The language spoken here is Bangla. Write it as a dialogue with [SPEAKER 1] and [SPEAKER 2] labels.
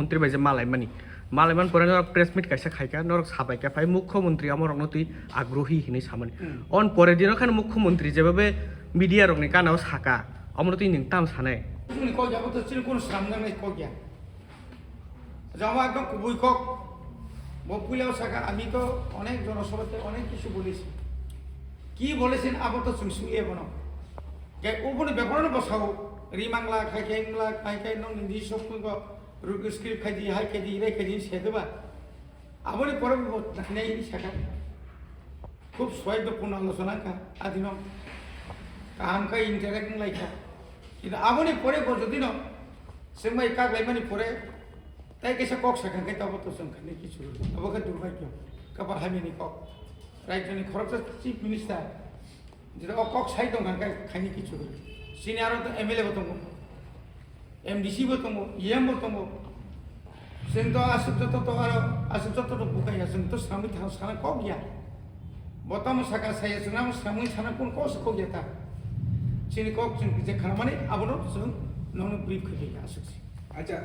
[SPEAKER 1] মন্ত্রী বাইজে মালাইমান পরে নরক প্রেস মিট কাইসা খাইকা নরক সাবাইকা ফাই মুখ্যমন্ত্রী আমার অনতি আগ্রহী হিনি সামানি অন পরে দিন ওখানে মুখ্যমন্ত্রী যেভাবে মিডিয়া রকনি কানাও সাকা অমরতি নিং তাম সানাই
[SPEAKER 2] তুমি কই যাবো তো চিনি কোন সামনে কই গিয়া যাওয়া একদম কুবুই কক বপুলাও সাকা আমি তো অনেক জনসভাতে অনেক কিছু বলেছি কি বলেছেন আবার তো শুনশুলিয়ে বনো কে উপরে ব্যাপারও বসাও রিমাংলা খাইখাই নং নিদি সব রুগ স্ক্রিপ্ট খাইদি হাই খাইদি রে খাইদি সেদবা আবার পরে নেই সাকা খুব সৌহার্দ্যপূর্ণ আলোচনা কা আদিন কাহামকা ইন্টারেক্টিং লাইকা কিন্তু আবনি পরে যদি ন সেমাই কাক লাইমানি পরে তাই কেসে কক সাখাঙ্কাই তাবো তো সংখানি কিছু আবকে দুর্ভাগ্য কাবার হামিনি কক রাজ্যনি খরচ চিফ মিনিস্টার যেটা কক সাই দं খাঙ্কাই খাইনি কিছু সিনি আরো তো এমএলএ বো দङ एमडीसी बो दङ इएम बो दङ जों तो आसुत तो बुकाया जों तो सामै थां साना কক गैया बतम साका साया जोंना सामै साना कोन कस কক गैया ता सिनि কক जों जे खालामनानै आबनो जों ननो ब्रिफ खैया आसुसि
[SPEAKER 3] আচ্ছা